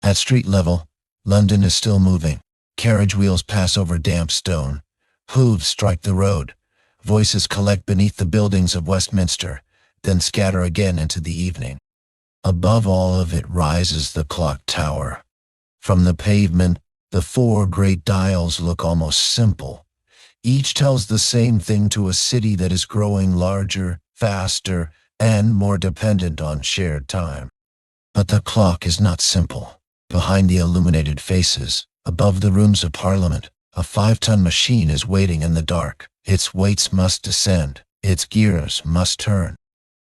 At street level, London is still moving. Carriage wheels pass over damp stone. Hooves strike the road. Voices collect beneath the buildings of Westminster, then scatter again into the evening. Above all of it rises the clock tower. From the pavement, the four great dials look almost simple. Each tells the same thing to a city that is growing larger, faster, and more dependent on shared time. But the clock is not simple. Behind the illuminated faces, above the rooms of Parliament, a 5-ton machine is waiting in the dark. Its weights must descend. Its gears must turn.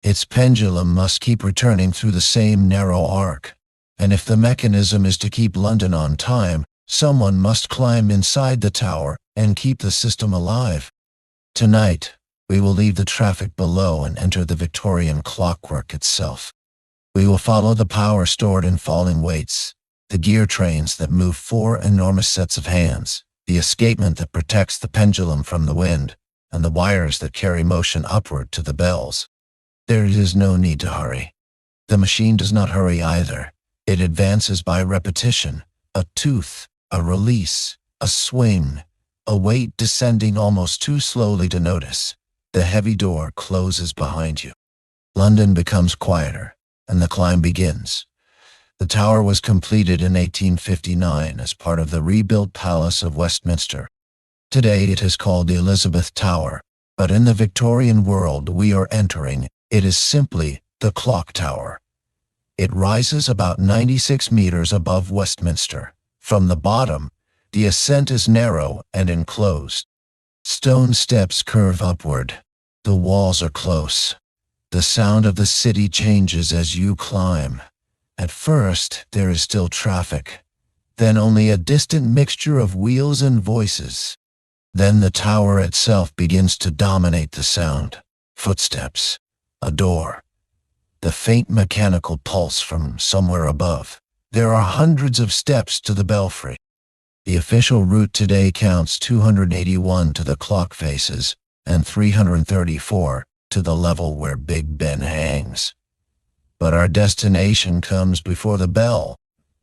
Its pendulum must keep returning through the same narrow arc. And if the mechanism is to keep London on time, someone must climb inside the tower and keep the system alive. Tonight, we will leave the traffic below and enter the Victorian clockwork itself. We will follow the power stored in falling weights, the gear trains that move 4 enormous sets of hands, the escapement that protects the pendulum from the wind, and the wires that carry motion upward to the bells. There is no need to hurry. The machine does not hurry either. It advances by repetition, a tooth, a release, a swing, a weight descending almost too slowly to notice. The heavy door closes behind you. London becomes quieter, and the climb begins. The tower was completed in 1859 as part of the rebuilt Palace of Westminster. Today it is called the Elizabeth Tower, but in the Victorian world we are entering, it is simply the Clock Tower. It rises about 96 meters above Westminster. From the bottom, the ascent is narrow and enclosed. Stone steps curve upward. The walls are close. The sound of the city changes as you climb. At first, there is still traffic. Then only a distant mixture of wheels and voices. Then the tower itself begins to dominate the sound. Footsteps. A door. The faint mechanical pulse from somewhere above. There are hundreds of steps to the belfry. The official route today counts 281 to the clock faces and 334 to the level where Big Ben hangs. But our destination comes before the bell.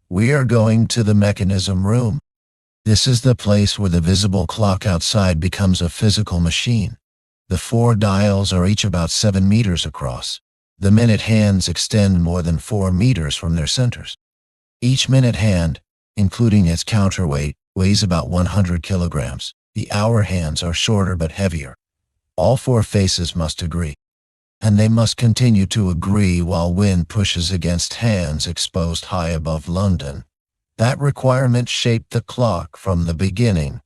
We are going to the mechanism room. This is the place where the visible clock outside becomes a physical machine. The 4 dials are each about 7 meters across. The minute hands extend more than 4 meters from their centers. Each minute hand, including its counterweight, weighs about 100 kilograms. The hour hands are shorter but heavier. All 4 faces must agree. And they must continue to agree while wind pushes against hands exposed high above London. That requirement shaped the clock from the beginning.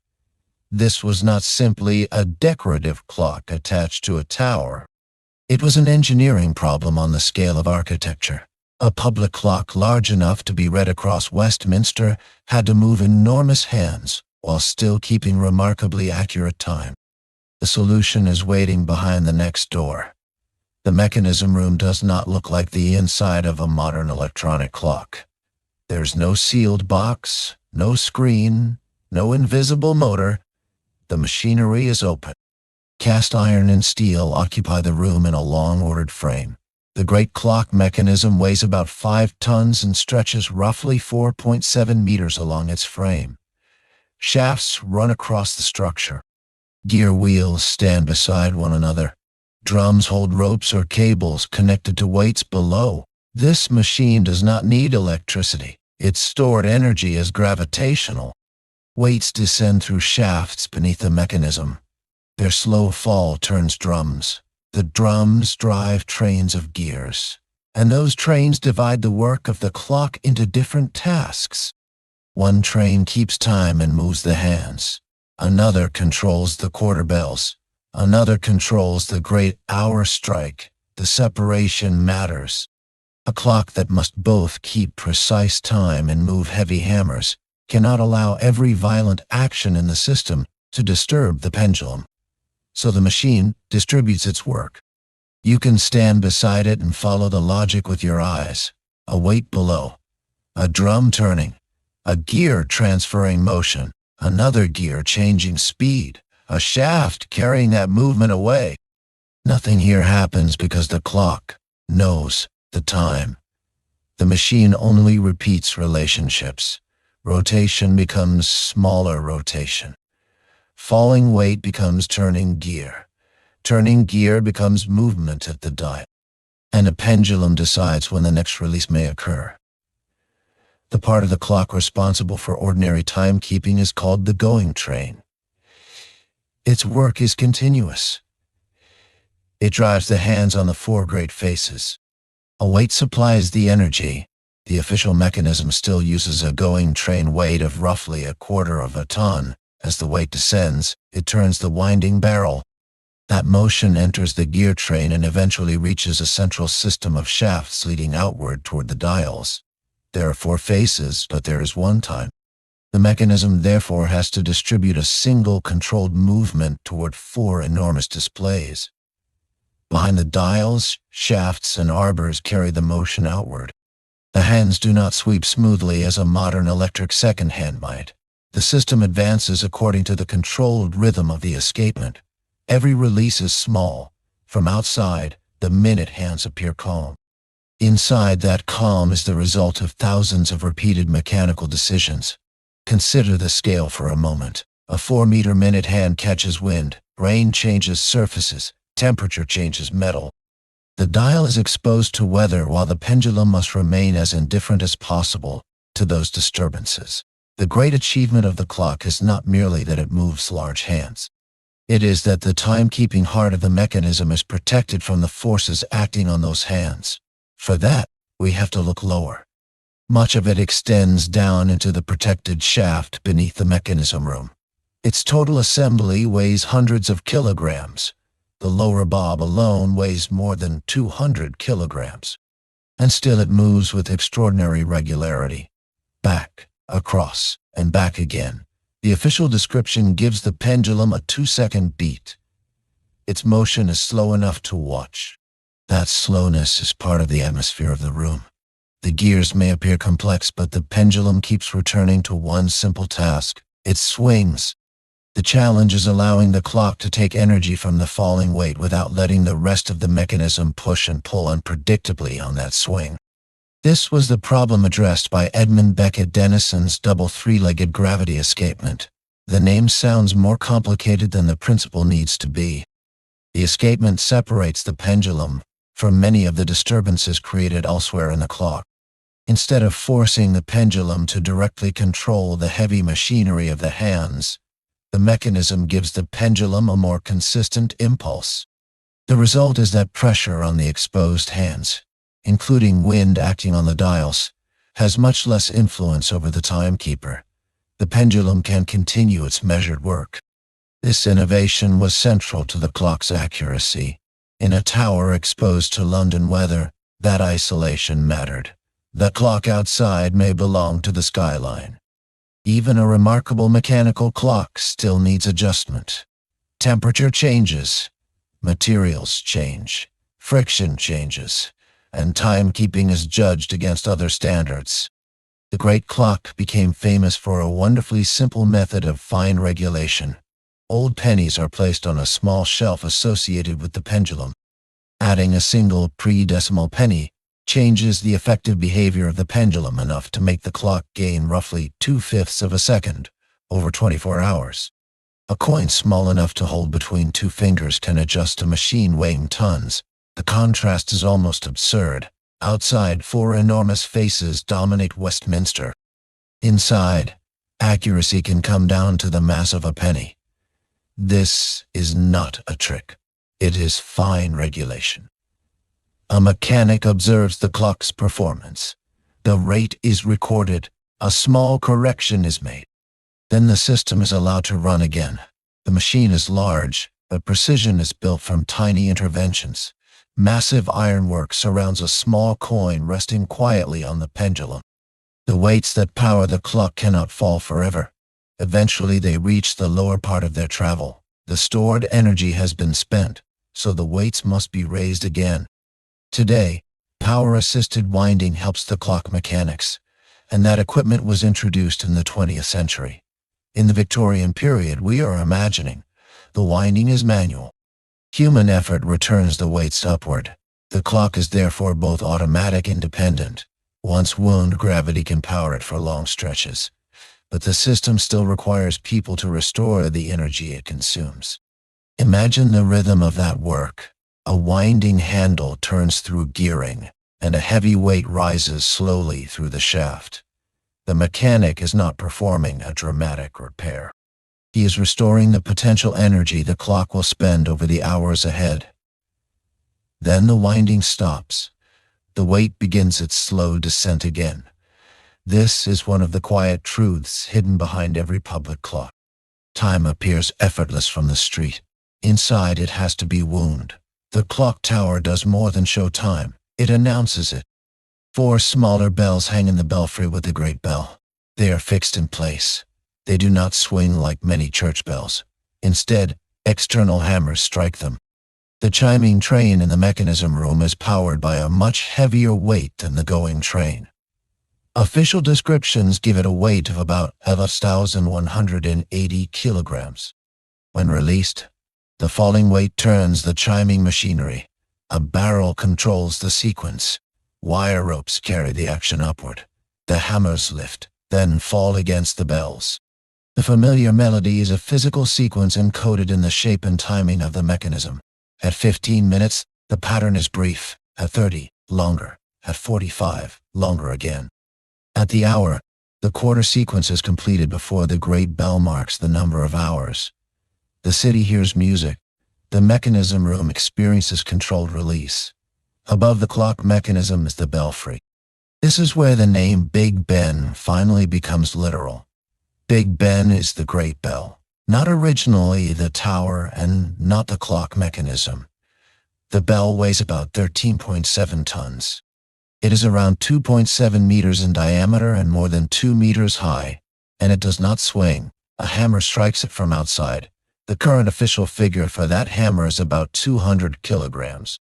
This was not simply a decorative clock attached to a tower. It was an engineering problem on the scale of architecture. A public clock large enough to be read across Westminster had to move enormous hands while still keeping remarkably accurate time. The solution is waiting behind the next door. The mechanism room does not look like the inside of a modern electronic clock. There's no sealed box, no screen, no invisible motor. The machinery is open. Cast iron and steel occupy the room in a long-ordered frame. The great clock mechanism weighs about 5 tons and stretches roughly 4.7 meters along its frame. Shafts run across the structure. Gear wheels stand beside one another. Drums hold ropes or cables connected to weights below. This machine does not need electricity. Its stored energy is gravitational. Weights descend through shafts beneath the mechanism. Their slow fall turns drums. The drums drive trains of gears. And those trains divide the work of the clock into different tasks. One train keeps time and moves the hands. Another controls the quarter bells. Another controls the great hour strike. The separation matters. A clock that must both keep precise time and move heavy hammers cannot allow every violent action in the system to disturb the pendulum. So the machine distributes its work. You can stand beside it and follow the logic with your eyes. A weight below, a drum turning, a gear transferring motion, another gear changing speed, a shaft carrying that movement away. Nothing here happens because the clock knows the time. The machine only repeats relationships. Rotation becomes smaller rotation. Falling weight becomes turning gear. Turning gear becomes movement at the dial. And a pendulum decides when the next release may occur. The part of the clock responsible for ordinary timekeeping is called the going train. Its work is continuous. It drives the hands on the four great faces. A weight supplies the energy. The official mechanism still uses a going train weight of roughly 1/4 of a ton. As the weight descends, it turns the winding barrel. That motion enters the gear train and eventually reaches a central system of shafts leading outward toward the dials. There are 4 faces, but there is 1 time. The mechanism therefore has to distribute a single controlled movement toward 4 enormous displays. Behind the dials, shafts and arbors carry the motion outward. The hands do not sweep smoothly as a modern electric second hand might. The system advances according to the controlled rhythm of the escapement. Every release is small. From outside, the minute hands appear calm. Inside, that calm is the result of thousands of repeated mechanical decisions. Consider the scale for a moment. A 4-meter minute hand catches wind, rain changes surfaces, temperature changes metal. The dial is exposed to weather while the pendulum must remain as indifferent as possible to those disturbances. The great achievement of the clock is not merely that it moves large hands. It is that the timekeeping heart of the mechanism is protected from the forces acting on those hands. For that, we have to look lower. Much of it extends down into the protected shaft beneath the mechanism room. Its total assembly weighs hundreds of kilograms. The lower bob alone weighs more than 200 kilograms. And still it moves with extraordinary regularity. Back, across, and back again. The official description gives the pendulum a 2-second beat. Its motion is slow enough to watch. That slowness is part of the atmosphere of the room. The gears may appear complex, but the pendulum keeps returning to one simple task. It swings. The challenge is allowing the clock to take energy from the falling weight without letting the rest of the mechanism push and pull unpredictably on that swing. This was the problem addressed by Edmund Beckett Denison's double 3-legged gravity escapement. The name sounds more complicated than the principle needs to be. The escapement separates the pendulum from many of the disturbances created elsewhere in the clock. Instead of forcing the pendulum to directly control the heavy machinery of the hands, the mechanism gives the pendulum a more consistent impulse. The result is that pressure on the exposed hands, including wind acting on the dials, has much less influence over the timekeeper. The pendulum can continue its measured work. This innovation was central to the clock's accuracy. In a tower exposed to London weather, that isolation mattered. The clock outside may belong to the skyline. Even a remarkable mechanical clock still needs adjustment. Temperature changes, materials change, friction changes, and timekeeping is judged against other standards. The great clock became famous for a wonderfully simple method of fine regulation. Old pennies are placed on a small shelf associated with the pendulum. Adding a single pre-decimal penny changes the effective behavior of the pendulum enough to make the clock gain roughly 2/5 of a second over 24 hours. A coin small enough to hold between 2 fingers can adjust a machine weighing tons. The contrast is almost absurd. Outside, 4 enormous faces dominate Westminster. Inside, accuracy can come down to the mass of a penny. This is not a trick. It is fine regulation. A mechanic observes the clock's performance. The rate is recorded. A small correction is made. Then the system is allowed to run again. The machine is large, but precision is built from tiny interventions. Massive ironwork surrounds a small coin resting quietly on the pendulum. The weights that power the clock cannot fall forever. Eventually they reach the lower part of their travel. The stored energy has been spent, so the weights must be raised again. Today, power-assisted winding helps the clock mechanics, and that equipment was introduced in the 20th century. In the Victorian period we are imagining, the winding is manual. Human effort returns the weights upward. The clock is therefore both automatic and dependent. Once wound, gravity can power it for long stretches, but the system still requires people to restore the energy it consumes. Imagine the rhythm of that work. A winding handle turns through gearing, and a heavy weight rises slowly through the shaft. The mechanic is not performing a dramatic repair. He is restoring the potential energy the clock will spend over the hours ahead. Then the winding stops. The weight begins its slow descent again. This is one of the quiet truths hidden behind every public clock. Time appears effortless from the street. Inside, it has to be wound. The clock tower does more than show time. It announces it. 4 smaller bells hang in the belfry with the great bell. They are fixed in place. They do not swing like many church bells. Instead, external hammers strike them. The chiming train in the mechanism room is powered by a much heavier weight than the going train. Official descriptions give it a weight of about 1,180 kilograms. When released, the falling weight turns the chiming machinery. A barrel controls the sequence. Wire ropes carry the action upward. The hammers lift, then fall against the bells. The familiar melody is a physical sequence encoded in the shape and timing of the mechanism. At 15 minutes, the pattern is brief. At 30, longer. At 45, longer again. At the hour, the quarter sequence is completed before the great bell marks the number of hours. The city hears music. The mechanism room experiences controlled release. Above the clock mechanism is the belfry. This is where the name Big Ben finally becomes literal. Big Ben is the great bell, not originally the tower and not the clock mechanism. The bell weighs about 13.7 tons. It is around 2.7 meters in diameter and more than 2 meters high, and it does not swing. A hammer strikes it from outside. The current official figure for that hammer is about 200 kilograms.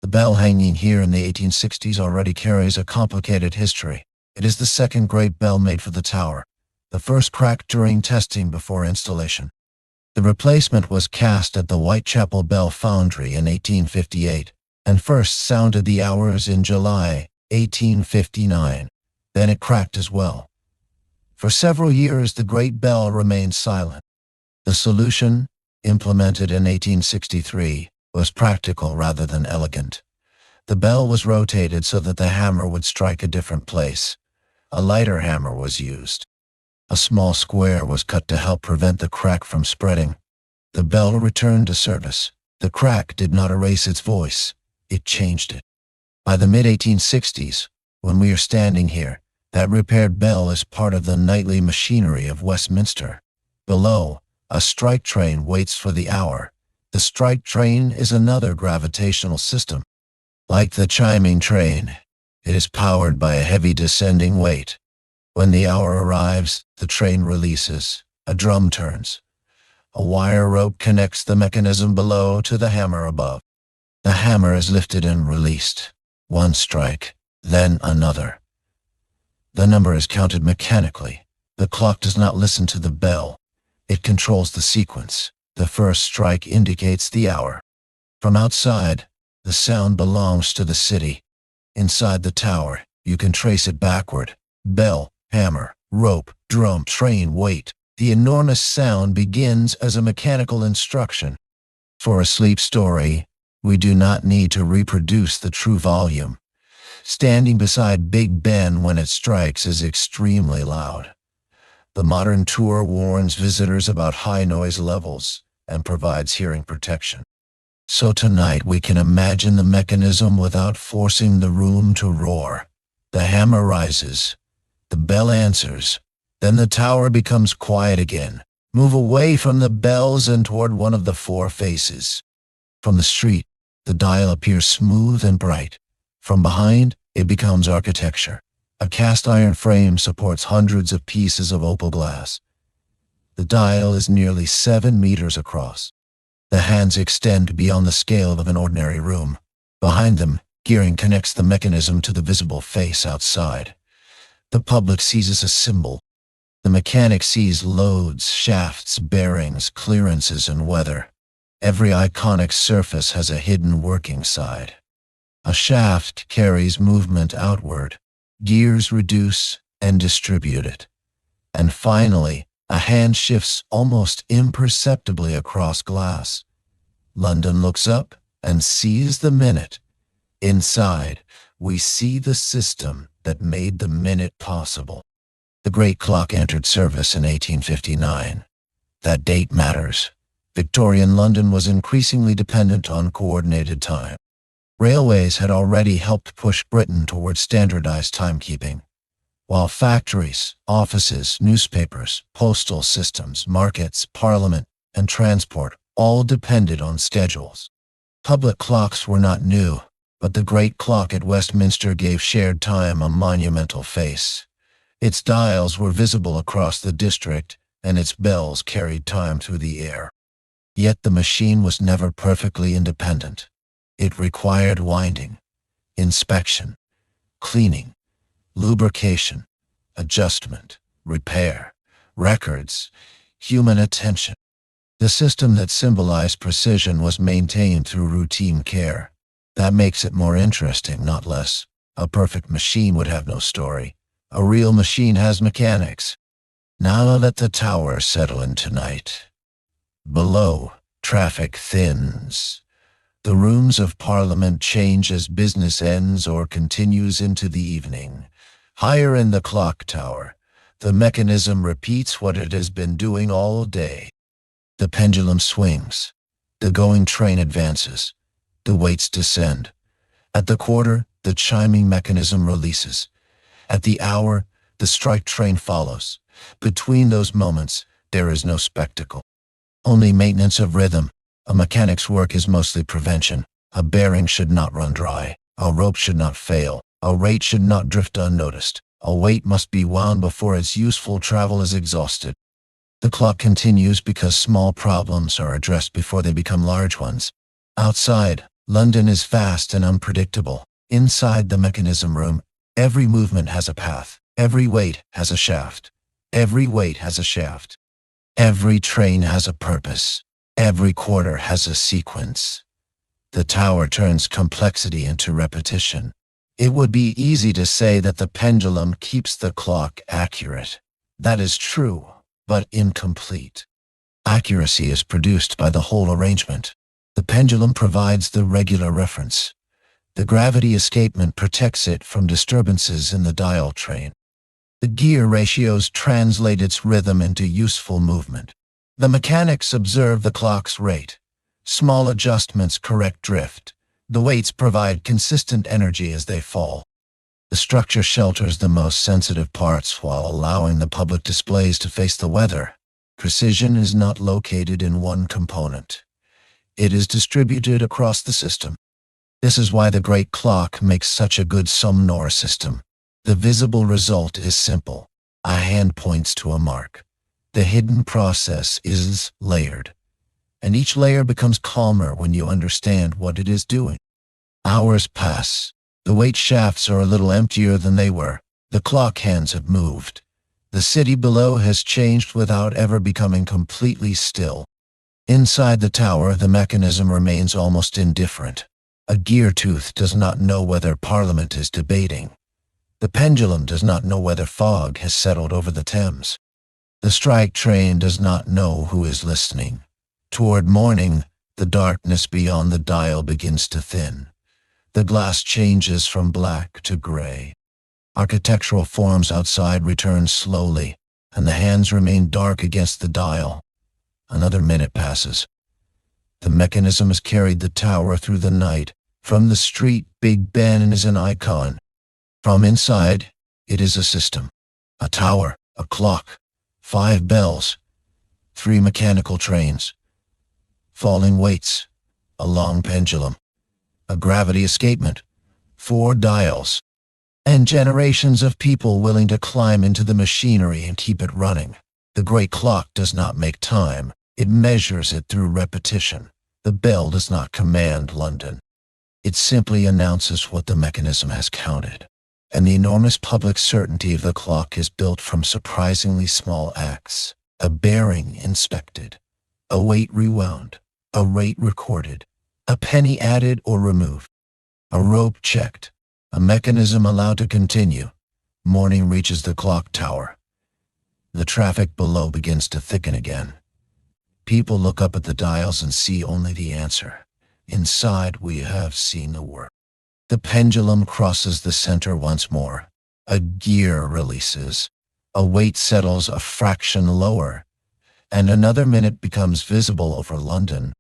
The bell hanging here in the 1860s already carries a complicated history. It is the second great bell made for the tower. The first cracked during testing before installation. The replacement was cast at the Whitechapel Bell Foundry in 1858, and first sounded the hours in July 1859. Then it cracked as well. For several years, the great bell remained silent. The solution, implemented in 1863, was practical rather than elegant. The bell was rotated so that the hammer would strike a different place. A lighter hammer was used. A small square was cut to help prevent the crack from spreading. The bell returned to service. The crack did not erase its voice. It changed it. By the mid-1860s, when we are standing here, that repaired bell is part of the nightly machinery of Westminster. Below, a strike train waits for the hour. The strike train is another gravitational system. Like the chiming train, it is powered by a heavy descending weight. When the hour arrives, the train releases. A drum turns. A wire rope connects the mechanism below to the hammer above. The hammer is lifted and released. One strike, then another. The number is counted mechanically. The clock does not listen to the bell. It controls the sequence. The first strike indicates the hour. From outside, the sound belongs to the city. Inside the tower, you can trace it backward. Bell, hammer, rope, drum, train, weight. The enormous sound begins as a mechanical instruction. For a sleep story, we do not need to reproduce the true volume. Standing beside Big Ben when it strikes is extremely loud. The modern tour warns visitors about high noise levels and provides hearing protection. So tonight we can imagine the mechanism without forcing the room to roar. The hammer rises. The bell answers. Then the tower becomes quiet again. Move away from the bells and toward one of the 4 faces. From the street, the dial appears smooth and bright. From behind, it becomes architecture. A cast iron frame supports hundreds of pieces of opal glass. The dial is nearly 7 meters across. The hands extend beyond the scale of an ordinary room. Behind them, gearing connects the mechanism to the visible face outside. The public seizes a symbol. The mechanic sees loads, shafts, bearings, clearances, and weather. Every iconic surface has a hidden working side. A shaft carries movement outward. Gears reduce and distribute it. And finally, a hand shifts almost imperceptibly across glass. London looks up and sees the minute. Inside, we see the system that made the minute possible. The great clock entered service in 1859. That date matters. Victorian London was increasingly dependent on coordinated time. Railways had already helped push Britain towards standardized timekeeping, while factories, offices, newspapers, postal systems, markets, parliament, and transport all depended on schedules. Public clocks were not new, but the great clock at Westminster gave shared time a monumental face. Its dials were visible across the district, and its bells carried time through the air. Yet the machine was never perfectly independent. It required winding, inspection, cleaning, lubrication, adjustment, repair, records, human attention. The system that symbolized precision was maintained through routine care. That makes it more interesting, not less. A perfect machine would have no story. A real machine has mechanics. Now let the tower settle in tonight. Below, traffic thins. The rooms of Parliament change as business ends or continues into the evening. Higher in the clock tower, the mechanism repeats what it has been doing all day. The pendulum swings. The going train advances. The weights descend. At the quarter, the chiming mechanism releases. At the hour, the strike train follows. Between those moments, there is no spectacle. Only maintenance of rhythm. A mechanic's work is mostly prevention. A bearing should not run dry. A rope should not fail. A rate should not drift unnoticed. A weight must be wound before its useful travel is exhausted. The clock continues because small problems are addressed before they become large ones. Outside, London is vast and unpredictable. Inside the mechanism room, every movement has a path. Every weight has a shaft. Every weight has a shaft. Every train has a purpose. Every quarter has a sequence. The tower turns complexity into repetition. It would be easy to say that the pendulum keeps the clock accurate. That is true, but incomplete. Accuracy is produced by the whole arrangement. The pendulum provides the regular reference. The gravity escapement protects it from disturbances in the dial train. The gear ratios translate its rhythm into useful movement. The mechanics observe the clock's rate. Small adjustments correct drift. The weights provide consistent energy as they fall. The structure shelters the most sensitive parts while allowing the public displays to face the weather. Precision is not located in one component. It is distributed across the system. This is why the great clock makes such a good Somnora system. The visible result is simple. A hand points to a mark. The hidden process is layered, and each layer becomes calmer when you understand what it is doing. Hours pass. The weight shafts are a little emptier than they were. The clock hands have moved. The city below has changed without ever becoming completely still. Inside the tower, the mechanism remains almost indifferent. A gear tooth does not know whether Parliament is debating. The pendulum does not know whether fog has settled over the Thames. The strike train does not know who is listening. Toward morning, the darkness beyond the dial begins to thin. The glass changes from black to gray. Architectural forms outside return slowly, and the hands remain dark against the dial. Another minute passes. The mechanism has carried the tower through the night. From the street, Big Ben is an icon. From inside, it is a system. A tower, a clock, 5 bells, 3 mechanical trains, falling weights, a long pendulum, a gravity escapement, 4 dials, and generations of people willing to climb into the machinery and keep it running. The great clock does not make time. It measures it through repetition. The bell does not command London. It simply announces what the mechanism has counted. And the enormous public certainty of the clock is built from surprisingly small acts. A bearing inspected, a weight rewound, a rate recorded, a penny added or removed, a rope checked, a mechanism allowed to continue. Morning reaches the clock tower. The traffic below begins to thicken again. People look up at the dials and see only the answer. Inside, we have seen the word. The pendulum crosses the center once more. A gear releases. A weight settles a fraction lower, and another minute becomes visible over London,